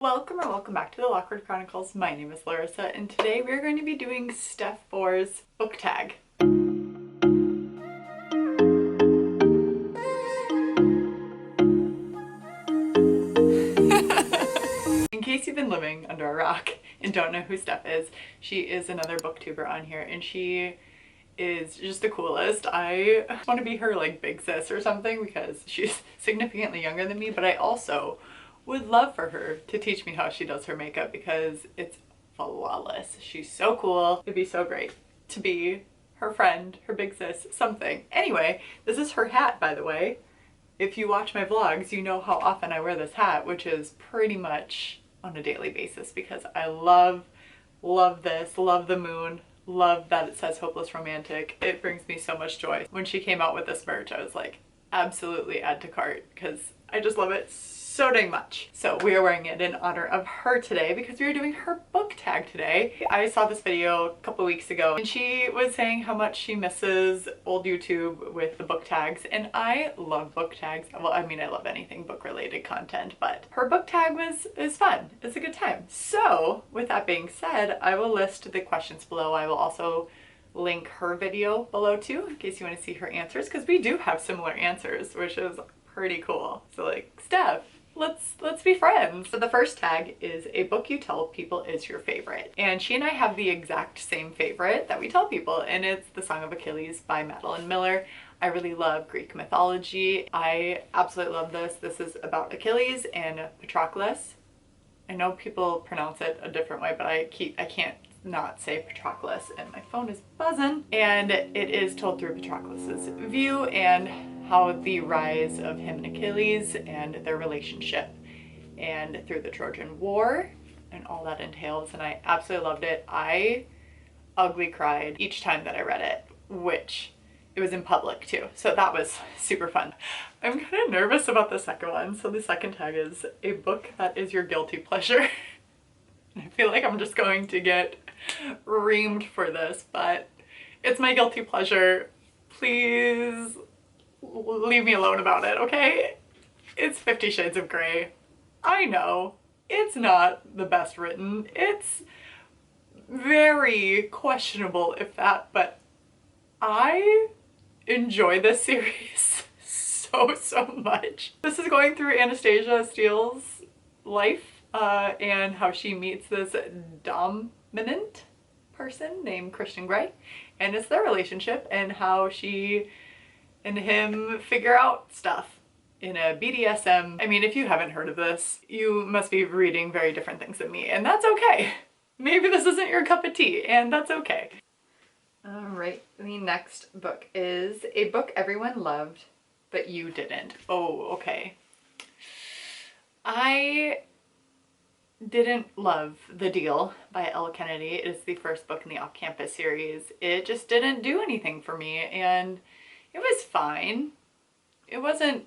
Welcome back to the Lawkward Chronicles. My name is Larissa, and today we're going to be doing Steph Bohrer's book tag. In case you've been living under a rock and don't know who Steph is, she is another booktuber on here, and she is just the coolest. I want to be her like big sis or something because she's significantly younger than me, but I also would love for her to teach me how she does her makeup because it's flawless. She's so cool. It'd be so great to be her friend, her big sis, something. Anyway, this is her hat, by the way. If you watch my vlogs, you know how often I wear this hat, which is pretty much on a daily basis because I love this, love the moon, love that it says Hopeless Romantic. It brings me so much joy. When she came out with this merch, I was like, absolutely add to cart because I just love it so dang much. So we are wearing it in honor of her today because we are doing her book tag today. I saw this video a couple weeks ago and she was saying how much she misses old YouTube with the book tags, and I love book tags. Well, I mean, I love anything book related content, but her book tag is fun. It's a good time. So with that being said, I will list the questions below. I will also link her video below too in case you want to see her answers, because we do have similar answers, which is pretty cool. So like, Steph, let's be friends. So the first tag is a book you tell people is your favorite. And she and I have the exact same favorite that we tell people, and it's The Song of Achilles by Madeline Miller. I really love Greek mythology. I absolutely love this. This is about Achilles and Patroclus. I know people pronounce it a different way, but I can't not say Patroclus, and my phone is buzzing. And it is told through Patroclus's view and how the rise of him and Achilles and their relationship and through the Trojan War and all that entails. And I absolutely loved it. I ugly cried each time that I read it, which it was in public too. So that was super fun. I'm kind of nervous about the second one. So the second tag is a book that is your guilty pleasure. I feel like I'm just going to get reamed for this, but it's my guilty pleasure. Please leave me alone about it, okay? It's 50 Shades of Grey. I know it's not the best written. It's very questionable, if that, but I enjoy this series so much. This is going through Anastasia Steele's life and how she meets this dominant person named Christian Grey, and it's their relationship and how she and him figure out stuff in a BDSM. I mean, if you haven't heard of this, you must be reading very different things than me, and that's okay. Maybe this isn't your cup of tea, and that's okay. All right, the next book is a book everyone loved, but you didn't. Oh, okay. I didn't love The Deal by Elle Kennedy. It is the first book in the Off-Campus series. It just didn't do anything for me, and it was fine. It wasn't,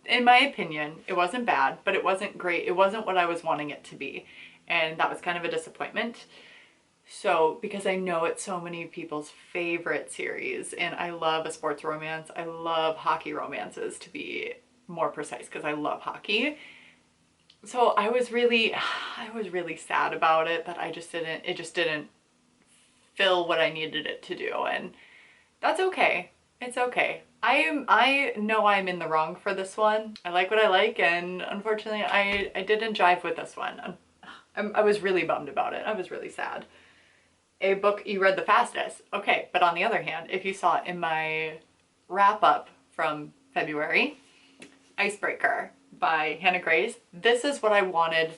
in my opinion, it wasn't bad, but it wasn't great. It wasn't what I was wanting it to be, and that was kind of a disappointment. So, because I know it's so many people's favorite series, and I love a sports romance. I love hockey romances, to be more precise, because I love hockey. So I was really sad about it, that it just didn't fill what I needed it to do, and that's okay. It's okay. I know I'm in the wrong for this one. I like what I like, and unfortunately I didn't jive with this one. I was really bummed about it. I was really sad. A book you read the fastest. Okay, but on the other hand, if you saw it in my wrap-up from February, Icebreaker by Hannah Grace. This is what I wanted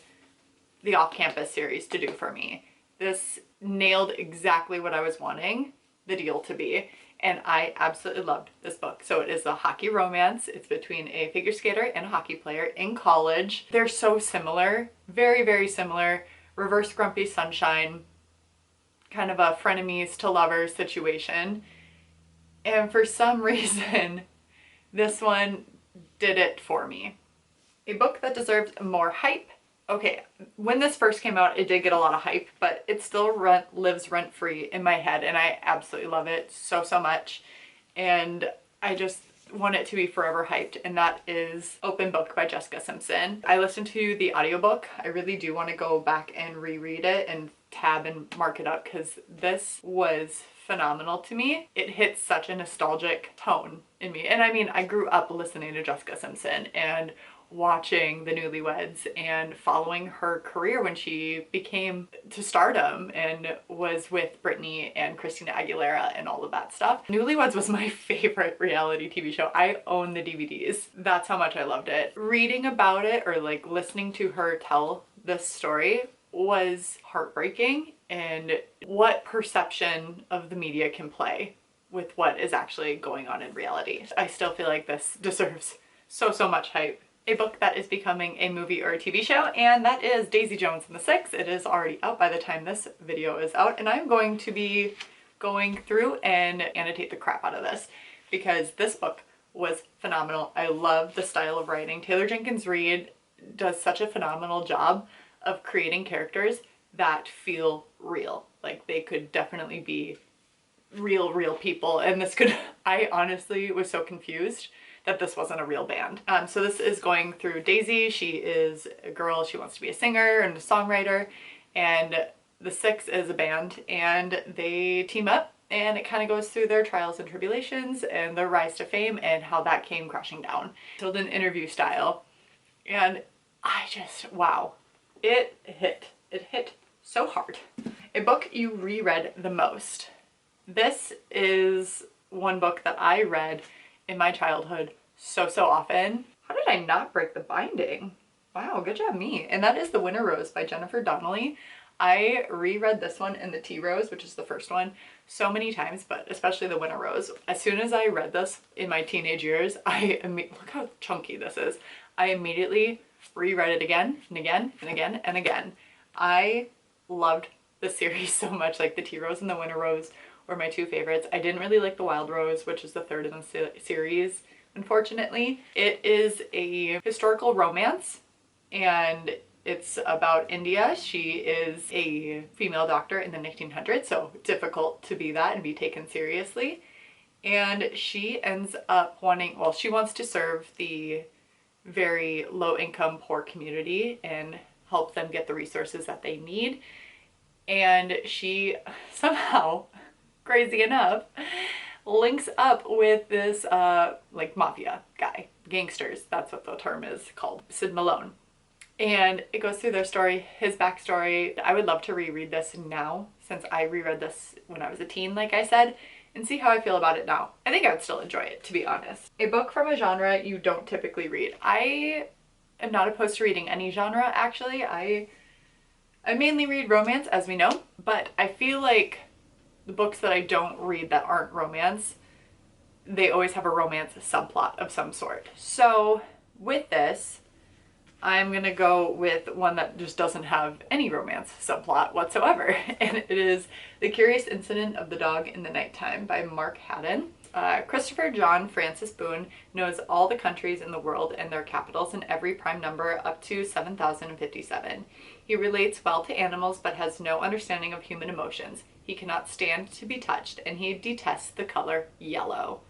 the Off-Campus series to do for me. This nailed exactly what I was wanting The Deal to be, and I absolutely loved this book. So it is a hockey romance. It's between a figure skater and a hockey player in college. They're so similar, very similar. Reverse Grumpy Sunshine, kind of a frenemies to lovers situation. And for some reason, this one did it for me. A book that deserved more hype. Okay, when this first came out, it did get a lot of hype, but it still lives rent-free in my head, and I absolutely love it so much. And I want it to be forever hyped, and that is Open Book by Jessica Simpson. I listened to the audiobook. I really do want to go back and reread it and tab and mark it up because this was phenomenal to me. It hits such a nostalgic tone in me. And I mean, I grew up listening to Jessica Simpson and watching the Newlyweds and following her career when she became to stardom and was with Britney and Christina Aguilera and all of that stuff. Newlyweds was my favorite reality TV show. I own the DVDs. That's how much I loved it. Reading about it or like listening to her tell this story was heartbreaking, and what perception of the media can play with what is actually going on in reality. I still feel like this deserves so much hype. A book that is becoming a movie or a TV show, and that is Daisy Jones and the Six. It is already out by the time this video is out, and I'm going to be going through and annotate the crap out of this because this book was phenomenal. I love the style of writing. Taylor Jenkins Reid does such a phenomenal job of creating characters that feel real. Like they could definitely be real people, and this could, I honestly was so confused that this wasn't a real band. So this is going through Daisy. She is a girl, she wants to be a singer and a songwriter, and the Six is a band, and they team up, and it kind of goes through their trials and tribulations and their rise to fame and how that came crashing down. Told in interview style, and I just, wow, it hit so hard. A book you reread the most. This is one book that I read in my childhood so often. How did I not break the binding? Wow, good job me. And that is The Winter Rose by Jennifer Donnelly. I reread this one in the Tea Rose, which is the first one, so many times, but especially The Winter Rose. As soon as I read this in my teenage years, look how chunky this is. I immediately reread it again and again and again and again. I loved the series so much. Like the Tea Rose and The Winter Rose were my two favorites. I didn't really like The Wild Rose, which is the third in the series, unfortunately. It is a historical romance, and it's about India. She is a female doctor in the 1900s, so difficult to be that and be taken seriously. And she ends up wanting, well, she wants to serve the very low-income, poor community and help them get the resources that they need. And she somehow, crazy enough, links up with this like mafia guy, gangsters, that's what the term is called, Sid Malone. And it goes through their story, his backstory. I would love to reread this now, since I reread this when I was a teen, like I said, and see how I feel about it now. I think I would still enjoy it, to be honest. A book from a genre you don't typically read. I am not opposed to reading any genre, actually. I mainly read romance, as we know, but I feel like the books that I don't read that aren't romance, they always have a romance subplot of some sort. So with this, I'm gonna go with one that just doesn't have any romance subplot whatsoever, and it is The Curious Incident of the Dog in the Nighttime by Mark Haddon. Christopher John Francis Boone knows all the countries in the world and their capitals and every prime number up to 7,057. He relates well to animals but has no understanding of human emotions. He cannot stand to be touched, and he detests the color yellow.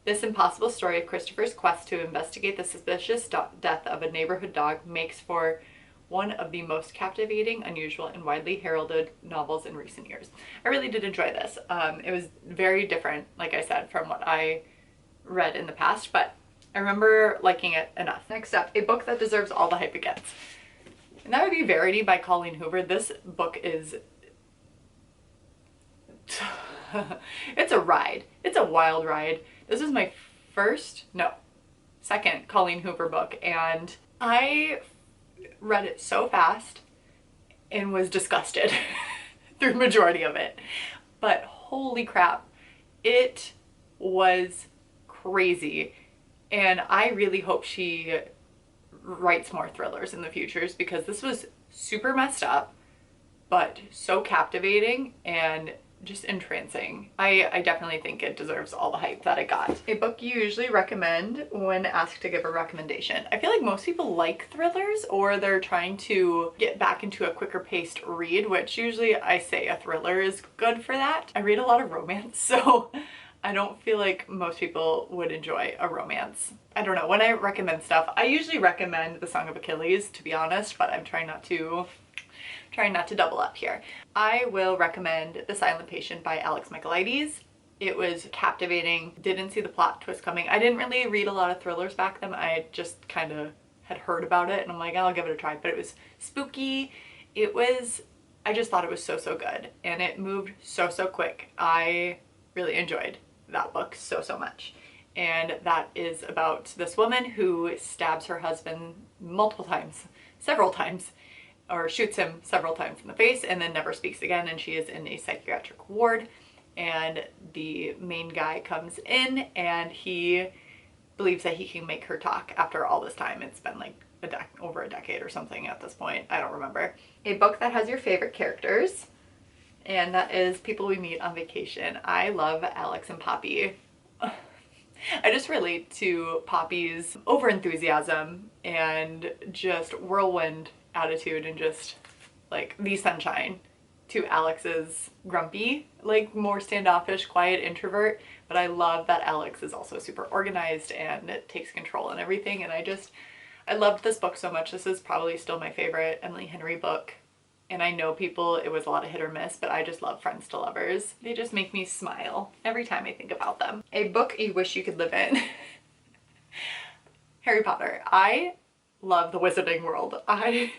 This impossible story of Christopher's quest to investigate the suspicious death of a neighborhood dog makes for one of the most captivating, unusual, and widely heralded novels in recent years. I really did enjoy this. It was very different, like I said, from what I read in the past, but I remember liking it enough. Next up, a book that deserves all the hype it gets. And that would be Verity by Colleen Hoover. This book is... it's a ride. It's a wild ride. This is my second Colleen Hoover book, and I read it so fast and was disgusted through the majority of it. But holy crap, it was crazy. And I really hope she writes more thrillers in the futures, because this was super messed up, but so captivating and just entrancing. I definitely think it deserves all the hype that it got. A book you usually recommend when asked to give a recommendation. I feel like most people like thrillers, or they're trying to get back into a quicker paced read, which usually I say a thriller is good for that. I read a lot of romance, so I don't feel like most people would enjoy a romance. I don't know, when I recommend stuff, I usually recommend The Song of Achilles, to be honest, but I'm trying not to double up here. I will recommend The Silent Patient by Alex Michaelides. It was captivating, didn't see the plot twist coming. I didn't really read a lot of thrillers back then. I just kind of had heard about it and I'm like, I'll give it a try. But it was spooky. I just thought it was so, so good. And it moved so, so quick. I really enjoyed that book so, so much. And that is about this woman who stabs her husband multiple times, several times, or shoots him several times in the face and then never speaks again. And she is in a psychiatric ward. And the main guy comes in and he believes that he can make her talk after all this time. It's been like over a decade or something at this point. I don't remember. A book that has your favorite characters, and that is People We Meet on Vacation. I love Alex and Poppy. I just relate to Poppy's overenthusiasm and just whirlwind attitude and just like the sunshine, to Alex's grumpy, like more standoffish, quiet introvert. But I love that Alex is also super organized and it takes control and everything. And I loved this book so much. This is probably still my favorite Emily Henry book. And I know people, it was a lot of hit or miss, but I just love Friends to Lovers. They just make me smile every time I think about them. A book you wish you could live in. Harry Potter. I love the Wizarding World. I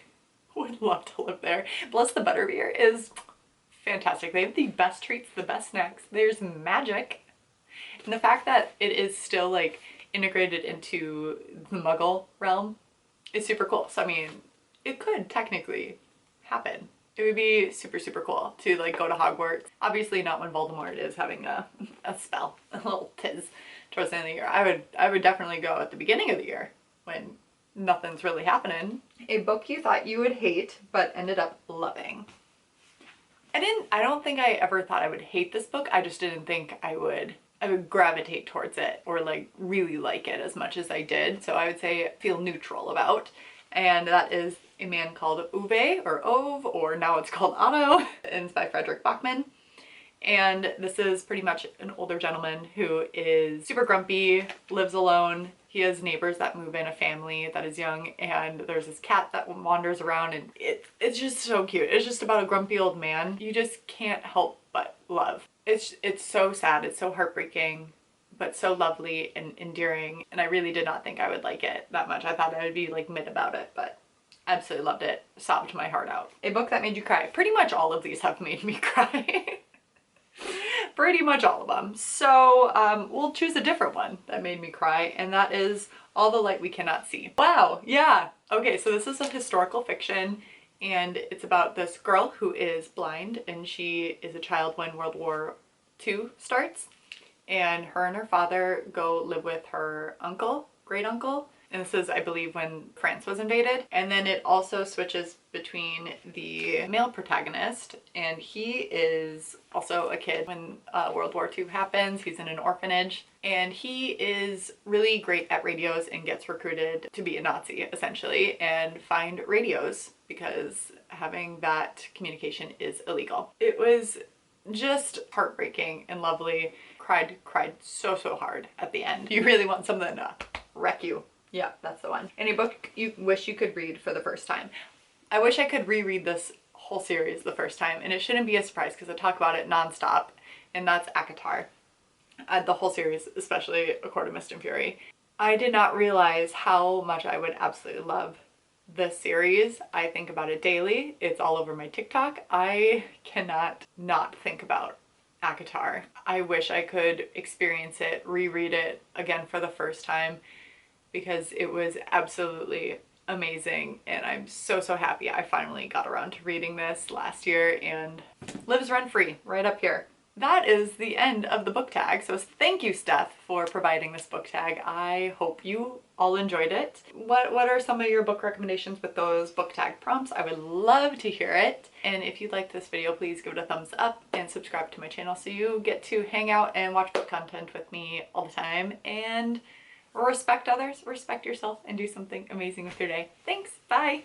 would love to live there. Plus the butterbeer is fantastic. They have the best treats, the best snacks. There's magic. And the fact that it is still like integrated into the Muggle realm is super cool. So I mean, it could technically happen. It would be super, super cool to like go to Hogwarts. Obviously not when Voldemort is having a spell, a little tiz towards the end of the year. I would definitely go at the beginning of the year when nothing's really happening. A book you thought you would hate but ended up loving. I don't think I ever thought I would hate this book. I just didn't think I would gravitate towards it or like really like it as much as I did. So I would say feel neutral about. And that is A Man Called Ove or Ove, or now it's called Otto, and it's by Frederick Bachman. And this is pretty much an older gentleman who is super grumpy, lives alone. He has neighbors that move in, a family that is young, and there's this cat that wanders around, and it's just so cute. It's just about a grumpy old man you just can't help but love. It's so sad, it's so heartbreaking, but so lovely and endearing, and I really did not think I would like it that much. I thought I would be like mid about it, but absolutely loved it. Sobbed my heart out. A book that made you cry. Pretty much all of these have made me cry. Pretty much all of them. So we'll choose a different one that made me cry, and that is All the Light We Cannot See. Wow, yeah. Okay, so this is a historical fiction, and it's about this girl who is blind, and she is a child when World War II starts, and her father go live with her uncle, great uncle. And this is, I believe, when France was invaded. And then it also switches between the male protagonist, and he is also a kid when World War II happens. He's in an orphanage, and he is really great at radios and gets recruited to be a Nazi, essentially, and find radios because having that communication is illegal. It was just heartbreaking and lovely. Cried so hard at the end. You really want something to wreck you. Yeah, that's the one. Any book you wish you could read for the first time. I wish I could reread this whole series the first time, and it shouldn't be a surprise because I talk about it nonstop, and that's ACOTAR. The whole series, especially A Court of Mist and Fury. I did not realize how much I would absolutely love this series. I think about it daily. It's all over my TikTok. I cannot not think about ACOTAR. I wish I could experience it, reread it again for the first time, because it was absolutely amazing, and I'm so happy I finally got around to reading this last year and lives rent-free right up here. That is the end of the book tag, so thank you, Steph, for providing this book tag. I hope you all enjoyed it. What are some of your book recommendations with those book tag prompts? I would love to hear it. And if you liked this video, please give it a thumbs up and subscribe to my channel so you get to hang out and watch book content with me all the time. And respect others, respect yourself, and do something amazing with your day. Thanks, bye!